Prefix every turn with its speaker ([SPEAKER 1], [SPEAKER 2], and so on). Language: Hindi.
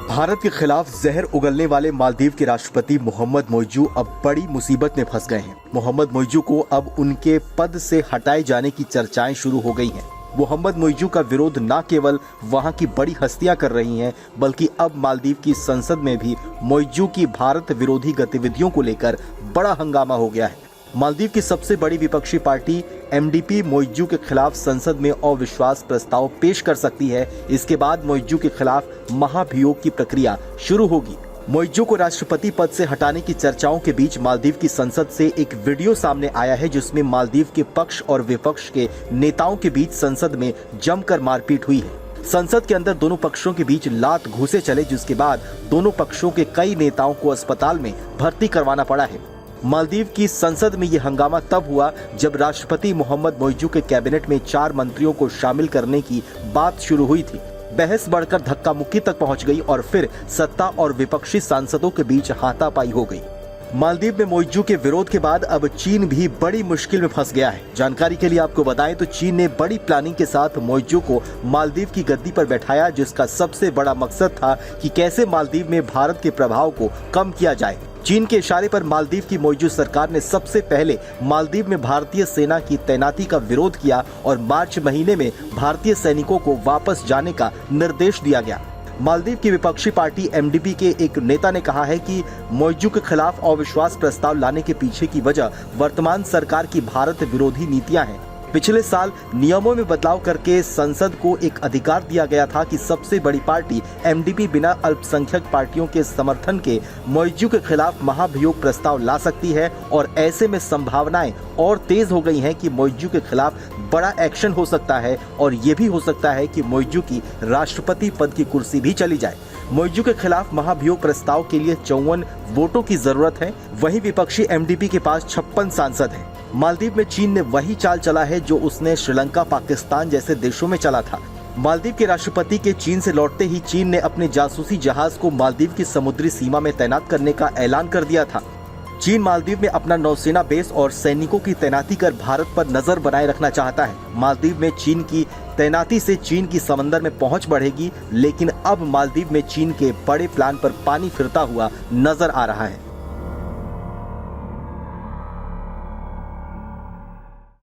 [SPEAKER 1] भारत के खिलाफ जहर उगलने वाले मालदीव के राष्ट्रपति मोहम्मद मोइज़ू अब बड़ी मुसीबत में फंस गए हैं। मोहम्मद मोइज़ू को अब उनके पद से हटाए जाने की चर्चाएं शुरू हो गई हैं। मोहम्मद मोइज़ू का विरोध न केवल वहां की बड़ी हस्तियां कर रही हैं, बल्कि अब मालदीव की संसद में भी मोइज़ू की भारत विरोधी गतिविधियों को लेकर बड़ा हंगामा हो गया है। मालदीव की सबसे बड़ी विपक्षी पार्टी एमडीपी मोइज़ू के खिलाफ संसद में अविश्वास प्रस्ताव पेश कर सकती है। इसके बाद मोइज़ू के खिलाफ महाभियोग की प्रक्रिया शुरू होगी। मोइज़ू को राष्ट्रपति पद से हटाने की चर्चाओं के बीच मालदीव की संसद से एक वीडियो सामने आया है, जिसमें मालदीव के पक्ष और विपक्ष के नेताओं के बीच संसद में जमकर मारपीट हुई है। संसद के अंदर दोनों पक्षों के बीच लात घूंसे चले, जिसके बाद दोनों पक्षों के कई नेताओं को अस्पताल में भर्ती करवाना पड़ा है। मालदीव की संसद में यह हंगामा तब हुआ जब राष्ट्रपति मोहम्मद मोइज़ू के कैबिनेट में 4 मंत्रियों को शामिल करने की बात शुरू हुई थी। बहस बढ़कर धक्का मुक्की तक पहुंच गई और फिर सत्ता और विपक्षी सांसदों के बीच हाथापाई हो गई। मालदीव में मोइज़ू के विरोध के बाद अब चीन भी बड़ी मुश्किल में फंस गया है। जानकारी के लिए आपको बताएं तो चीन ने बड़ी प्लानिंग के साथ मोइज़ू को मालदीव की गद्दी पर बैठाया, जिसका सबसे बड़ा मकसद था कि कैसे मालदीव में भारत के प्रभाव को कम किया जाए। चीन के इशारे पर मालदीव की मोइज़ू सरकार ने सबसे पहले मालदीव में भारतीय सेना की तैनाती का विरोध किया और मार्च महीने में भारतीय सैनिकों को वापस जाने का निर्देश दिया गया। मालदीव की विपक्षी पार्टी एमडीपी के एक नेता ने कहा है कि मोइज़ू के खिलाफ अविश्वास प्रस्ताव लाने के पीछे की वजह वर्तमान सरकार की भारत विरोधी नीतियां हैं। पिछले साल नियमों में बदलाव करके संसद को एक अधिकार दिया गया था कि सबसे बड़ी पार्टी एमडीपी बिना अल्पसंख्यक पार्टियों के समर्थन के मोइज़ू के खिलाफ महाभियोग प्रस्ताव ला सकती है, और ऐसे में संभावनाएं और तेज हो गई हैं कि मोइज़ू के खिलाफ बड़ा एक्शन हो सकता है और ये भी हो सकता है कि मोइज़ू की राष्ट्रपति पद की कुर्सी भी चली जाए। मोइज़ू के खिलाफ महाभियोग प्रस्ताव के लिए 54 वोटों की जरूरत है। वहीं विपक्षी एमडीपी के पास 56 सांसद हैं। मालदीव में चीन ने वही चाल चला है जो उसने श्रीलंका, पाकिस्तान जैसे देशों में चला था। मालदीव के राष्ट्रपति के चीन से लौटते ही चीन ने अपने जासूसी जहाज को मालदीव की समुद्री सीमा में तैनात करने का ऐलान कर दिया था। चीन मालदीव में अपना नौसेना बेस और सैनिकों की तैनाती कर भारत पर नजर बनाए रखना चाहता है। मालदीव में चीन की तैनाती से चीन की समंदर में पहुंच बढ़ेगी, लेकिन अब मालदीव में चीन के बड़े प्लान पर पानी फिरता हुआ नजर आ रहा है।